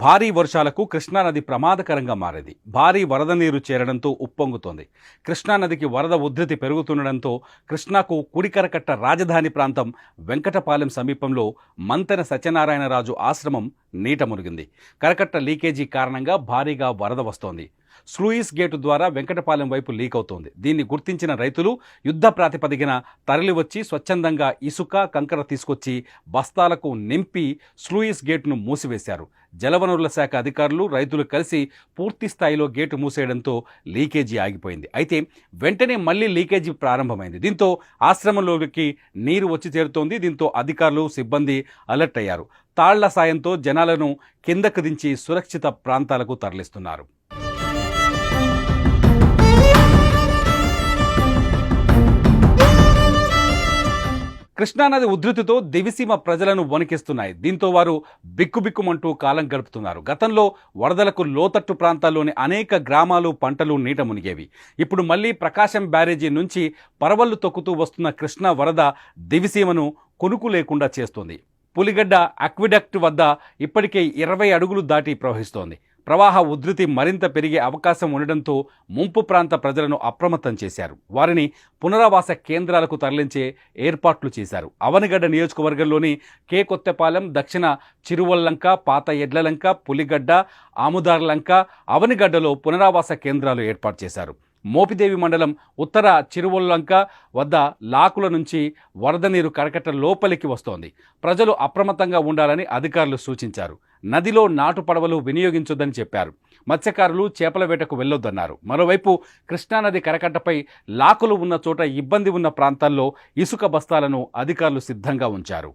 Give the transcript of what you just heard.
భారీ వర్షాలకు కృష్ణానది ప్రమాదకరంగా మారింది. భారీ వరద నీరు చేరడంతో ఉప్పొంగుతోంది. కృష్ణానదికి వరద ఉధృతి పెరుగుతుండడంతో కృష్ణాకు కుడికరకట్ట రాజధాని ప్రాంతం వెంకటపాలెం సమీపంలో మంతెన సత్యనారాయణరాజు ఆశ్రమం నీట మునిగింది. కరకట్ట లీకేజీ కారణంగా భారీగా వరద వస్తోంది. స్లూయిస్ గేటు ద్వారా వెంకటపాలెం వైపు లీక్ అవుతోంది. దీన్ని గుర్తించిన రైతులు యుద్ధ ప్రాతిపదికన తరలివచ్చి స్వచ్ఛందంగా ఇసుక, కంకర తీసుకొచ్చి బస్తాలకు నింపి స్లూయిస్ గేటును మూసివేశారు. జలవనరుల శాఖ అధికారులు, రైతులు కలిసి పూర్తి స్థాయిలో గేటు మూసేయడంతో లీకేజీ ఆగిపోయింది. అయితే వెంటనే మళ్లీ లీకేజీ ప్రారంభమైంది. దీంతో ఆశ్రమంలోకి నీరు వచ్చి చేరుతోంది. దీంతో అధికారులు, సిబ్బంది అలర్ట్ అయ్యారు. తాళ్ల సాయంతో జనాలను కిందకు దించి సురక్షిత ప్రాంతాలకు తరలిస్తున్నారు. కృష్ణానది ఉధృతితో దివిసీమ ప్రజలను వణికిస్తున్నాయి. దీంతో వారు బిక్కుబిక్కుమంటూ కాలం గడుపుతున్నారు. గతంలో వరదలకు లోతట్టు ప్రాంతాల్లోని అనేక గ్రామాలు, పంటలు నీట మునిగేవి. ఇప్పుడు మళ్లీ ప్రకాశం బ్యారేజీ నుంచి పరవళ్లు తొక్కుతూ వస్తున్న కృష్ణా వరద దివిసీమను కొనుకు లేకుండా చేస్తోంది. పులిగడ్డ అక్విడక్ట్ వద్ద ఇప్పటికే 20 అడుగులు దాటి ప్రవహిస్తోంది. ప్రవాహ ఉధృతి మరింత పెరిగే అవకాశం ఉండడంతో ముంపు ప్రాంత ప్రజలను అప్రమత్తం చేశారు. వారిని పునరావాస కేంద్రాలకు తరలించే ఏర్పాట్లు చేశారు. అవనిగడ్డ నియోజకవర్గంలోని కే కొత్తపాలెం, దక్షిణ చిరువల్లంక, పాత ఎడ్లలంక, పులిగడ్డ, ఆముదార్లంక, అవనిగడ్డలో పునరావాస కేంద్రాలు ఏర్పాటు చేశారు. మోపిదేవి మండలం ఉత్తర చిరువల్లంక వద్ద లాకుల నుంచి వరద నీరు కరకట్ట లోపలికి వస్తోంది. ప్రజలు అప్రమత్తంగా ఉండాలని అధికారులు సూచించారు. నదిలో నాటు పడవలు వినియోగించొద్దని చెప్పారు. మత్స్యకారులు చేపల వేటకు వెళ్లొద్దన్నారు. మరోవైపు కృష్ణానది కరకట్టపై లాకులు ఉన్న చోట ఇబ్బంది ఉన్న ప్రాంతాల్లో ఇసుక బస్తాలను అధికారులు సిద్ధంగా ఉంచారు.